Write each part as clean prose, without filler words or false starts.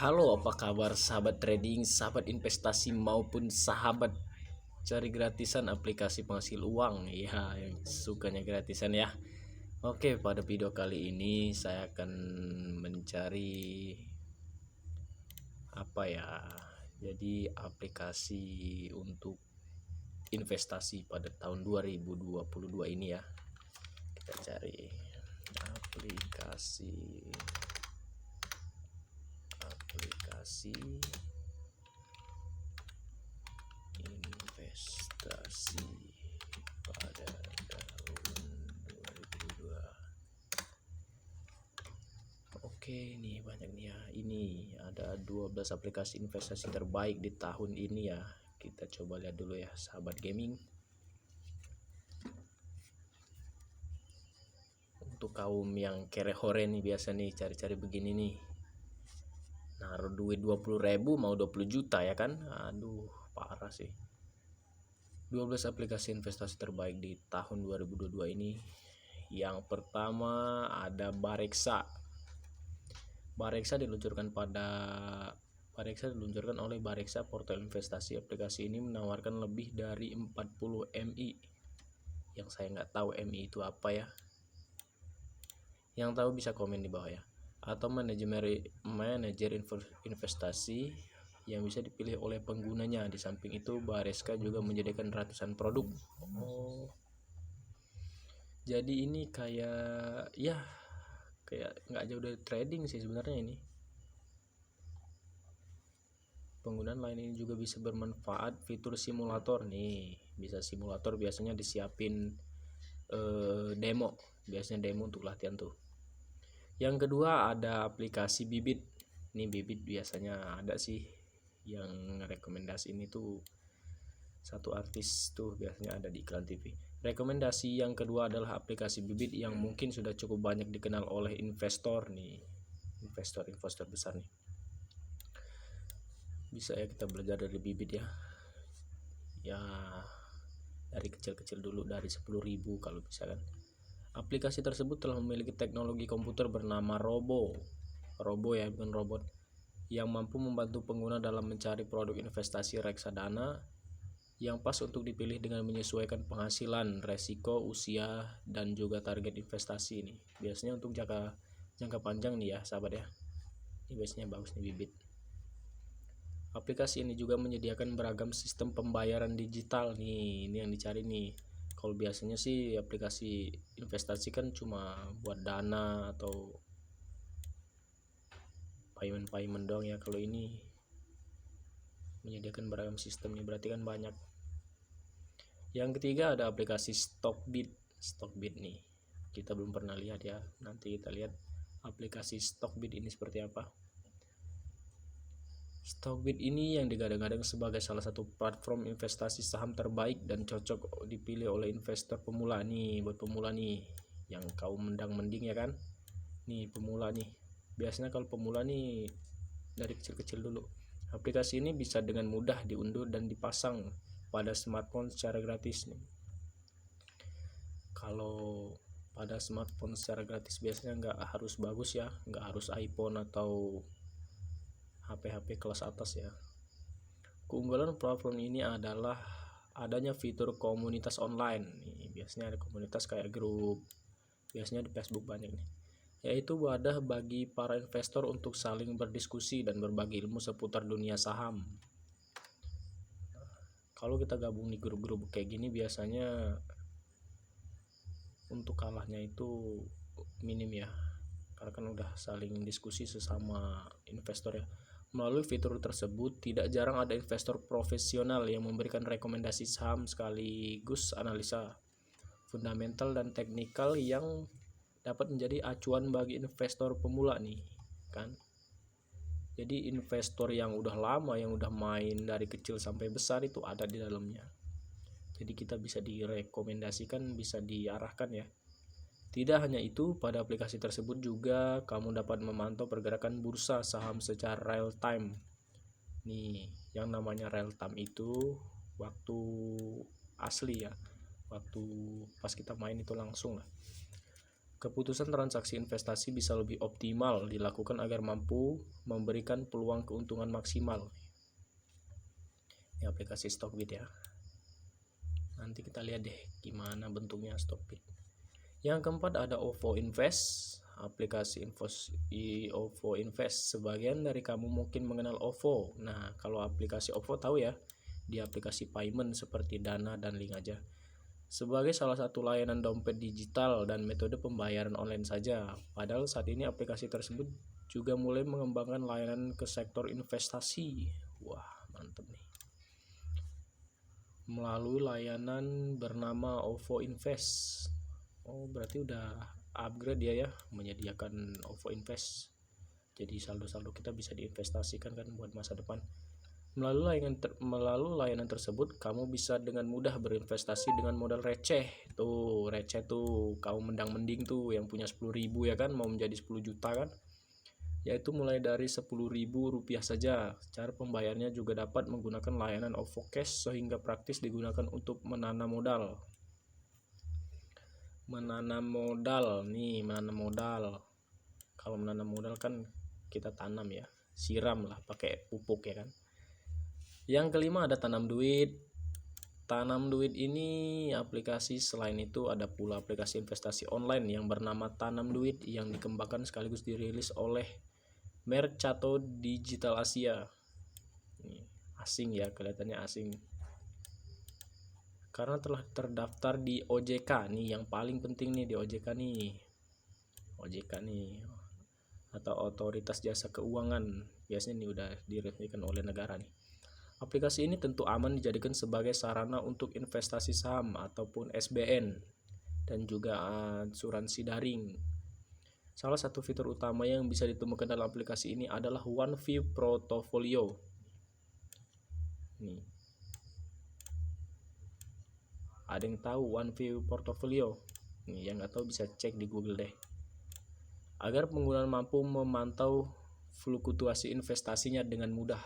Halo, apa kabar sahabat trading, sahabat investasi maupun sahabat cari gratisan aplikasi penghasil uang ya, yang sukanya gratisan ya. Oke, pada video kali ini saya akan mencari apa ya? Jadi aplikasi untuk investasi pada tahun 2022 ini ya. Kita cari aplikasi investasi pada tahun 2022. Oke, nih banyak nih ya. Ini ada 12 aplikasi investasi terbaik di tahun ini ya. Kita coba lihat dulu ya, sahabat gaming. Untuk kaum yang kere hore nih, biasa nih cari-cari begini nih. Naruh duit 20.000 mau 20 juta ya kan? Aduh, parah sih. 12 aplikasi investasi terbaik di tahun 2022 ini. Yang pertama ada Bareksa. Bareksa diluncurkan oleh Bareksa portal investasi. Aplikasi ini menawarkan lebih dari 40 MI. Yang saya nggak tahu MI itu apa ya. Yang tahu bisa komen di bawah ya. Atau manajer investasi yang bisa dipilih oleh penggunanya. Di samping itu Bareksa juga menyediakan ratusan produk. Jadi ini kayak nggak jauh dari trading sih sebenarnya ini. Penggunaan lain ini juga bisa bermanfaat fitur simulator nih. Bisa simulator, biasanya disiapin demo, biasanya demo untuk latihan tuh. Yang kedua ada aplikasi Bibit. Ini Bibit biasanya ada sih yang rekomendasi ini tuh satu artis tuh, biasanya ada di iklan TV. Rekomendasi yang kedua adalah aplikasi Bibit yang mungkin sudah cukup banyak dikenal oleh investor nih, investor besar nih. Bisa ya kita belajar dari Bibit ya. Ya dari kecil-kecil dulu, dari 10.000 kalau bisa kan. Aplikasi tersebut telah memiliki teknologi komputer bernama Robo ya, bukan robot, yang mampu membantu pengguna dalam mencari produk investasi reksadana yang pas untuk dipilih dengan menyesuaikan penghasilan, resiko, usia, dan juga target investasi ini. Biasanya untuk jangka panjang nih ya sahabat ya. Ini biasanya bagus nih Bibit. Aplikasi ini juga menyediakan beragam sistem pembayaran digital nih. Ini yang dicari nih. Kalau biasanya sih aplikasi investasi kan cuma buat dana atau payment doang ya. Kalau ini menyediakan beragam sistem nih, berarti kan banyak. Yang ketiga ada aplikasi Stockbit nih. Kita belum pernah lihat ya. Nanti kita lihat aplikasi Stockbit ini seperti apa. Stockbit ini yang digadang-gadang sebagai salah satu platform investasi saham terbaik dan cocok dipilih oleh investor pemula nih. Buat pemula nih yang kaum mendang-mending ya kan. Nih pemula nih. Biasanya kalau pemula nih dari kecil-kecil dulu. Aplikasi ini bisa dengan mudah diunduh dan dipasang pada smartphone secara gratis nih. Kalau pada smartphone secara gratis biasanya nggak harus bagus ya, nggak harus iPhone atau HP kelas atas ya. Keunggulan platform ini adalah adanya fitur komunitas online nih. Biasanya ada komunitas kayak grup, biasanya di Facebook banyak nih, yaitu wadah bagi para investor untuk saling berdiskusi dan berbagi ilmu seputar dunia saham. Kalau kita gabung di grup-grup kayak gini biasanya untuk kalahnya itu minim ya, karena kan udah saling diskusi sesama investor ya. Melalui fitur tersebut tidak jarang ada investor profesional yang memberikan rekomendasi saham sekaligus analisa fundamental dan teknikal yang dapat menjadi acuan bagi investor pemula nih kan. Jadi investor yang udah lama, yang udah main dari kecil sampai besar itu ada di dalamnya. Jadi kita bisa direkomendasikan, bisa diarahkan ya. Tidak hanya itu, pada aplikasi tersebut juga kamu dapat memantau pergerakan bursa saham secara real time. Nih, yang namanya real time itu waktu asli ya. Waktu pas kita main itu langsung lah. Keputusan transaksi investasi bisa lebih optimal dilakukan agar mampu memberikan peluang keuntungan maksimal. Ini aplikasi Stockbit ya. Nanti kita lihat deh gimana bentuknya Stockbit. Yang keempat ada OVO Invest. Aplikasi OVO Invest. Sebagian dari kamu mungkin mengenal OVO. Nah, kalau aplikasi OVO tahu ya, di aplikasi payment seperti Dana dan Link aja. Sebagai salah satu layanan dompet digital dan metode pembayaran online saja. Padahal saat ini aplikasi tersebut juga mulai mengembangkan layanan ke sektor investasi. Wah, mantep nih. Melalui layanan bernama OVO Invest. Oh, berarti udah upgrade dia ya, menyediakan OVO Invest. Jadi saldo-saldo kita bisa diinvestasikan kan buat masa depan. Melalui layanan tersebut, kamu bisa dengan mudah berinvestasi dengan modal receh. Tuh, receh tuh, kamu mendang-mending tuh yang punya 10.000 ya kan, mau menjadi 10 juta kan. Yaitu mulai dari 10.000 rupiah saja. Cara pembayarnya juga dapat menggunakan layanan OVO Cash sehingga praktis digunakan untuk menanam modal. Menanam modal. Kalau menanam modal kan kita tanam ya, siram lah pakai pupuk ya kan. Yang kelima ada Tanam Duit. Tanam Duit ini aplikasi, selain itu ada pula aplikasi investasi online yang bernama Tanam Duit yang dikembangkan sekaligus dirilis oleh Mercato Digital Asia. Asing ya, kelihatannya asing. Karena telah terdaftar di OJK nih, yang paling penting nih di OJK nih. Atau Otoritas Jasa Keuangan. Biasanya nih udah diresmikan oleh negara nih. Aplikasi ini tentu aman dijadikan sebagai sarana untuk investasi saham ataupun SBN dan juga asuransi daring. Salah satu fitur utama yang bisa ditemukan dalam aplikasi ini adalah One View Portfolio. Nih. Ada yang tahu One View Portfolio? Nih, yang nggak tahu bisa cek di Google deh. Agar pengguna mampu memantau fluktuasi investasinya dengan mudah.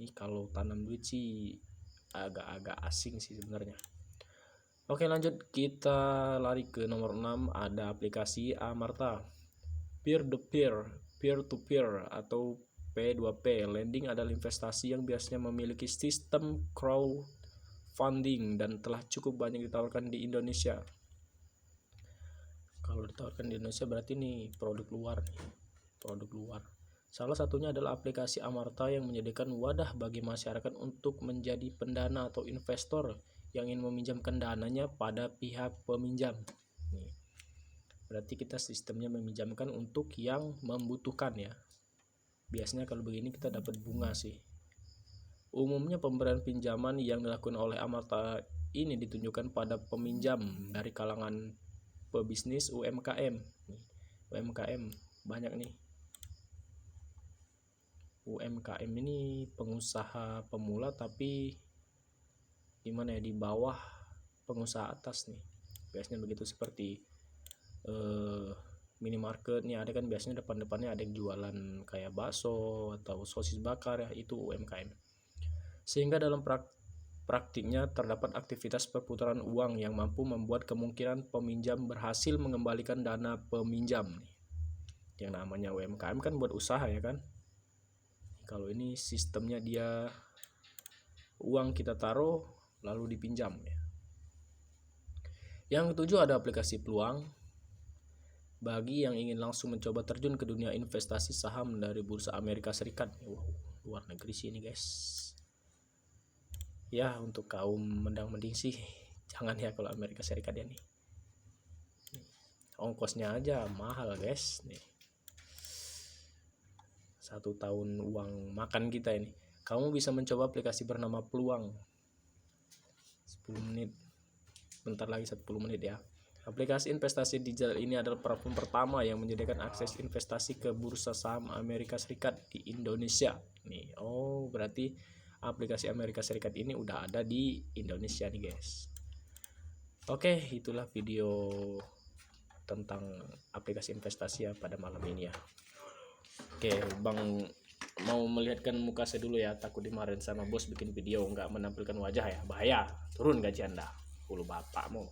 Ini kalau Tanam Duit sih agak-agak asing sih sebenarnya. Oke, lanjut kita lari ke nomor 6, ada aplikasi Amarta. Peer to peer atau P2P lending adalah investasi yang biasanya memiliki sistem crowdfunding dan telah cukup banyak ditawarkan di Indonesia. Kalau ditawarkan di Indonesia berarti nih produk luar. Salah satunya adalah aplikasi Amarta yang menyediakan wadah bagi masyarakat untuk menjadi pendana atau investor yang ingin meminjamkan dananya pada pihak peminjam. Nih. Berarti kita sistemnya meminjamkan untuk yang membutuhkan ya. Biasanya kalau begini kita dapat bunga sih. Umumnya pemberian pinjaman yang dilakukan oleh Amarta ini ditunjukkan pada peminjam dari kalangan pebisnis UMKM. UMKM banyak nih. UMKM ini pengusaha pemula tapi gimana ya, di bawah pengusaha atas nih. Biasanya begitu, seperti minimarket nih, ada kan biasanya depan-depannya ada yang jualan kayak bakso atau sosis bakar ya, itu UMKM. Sehingga dalam praktiknya terdapat aktivitas perputaran uang yang mampu membuat kemungkinan peminjam berhasil mengembalikan dana peminjam nih. Yang namanya UMKM kan buat usaha ya kan. Kalau ini sistemnya dia uang kita taruh lalu dipinjam ya. Yang ketujuh ada aplikasi Peluang. Bagi yang ingin langsung mencoba terjun ke dunia investasi saham dari Bursa Amerika Serikat. Wow, luar negeri sih ini guys. Ya, untuk kaum mendang-mending sih jangan ya kalau Amerika Serikat ya nih. Ongkosnya aja mahal guys nih. 1 tahun uang makan kita ini. Kamu bisa mencoba aplikasi bernama Peluang. 10 menit. Bentar lagi 10 menit ya. Aplikasi investasi digital ini adalah platform pertama yang menyediakan akses investasi ke bursa saham Amerika Serikat di Indonesia. Nih, oh berarti aplikasi Amerika Serikat ini udah ada di Indonesia nih guys. Oke, itulah video tentang aplikasi investasi ya pada malam ini ya. Oke, Bang mau melihatkan muka saya dulu ya, takut dimarahin sama bos bikin video nggak menampilkan wajah ya, bahaya, turun gaji Anda, ulu bapakmu.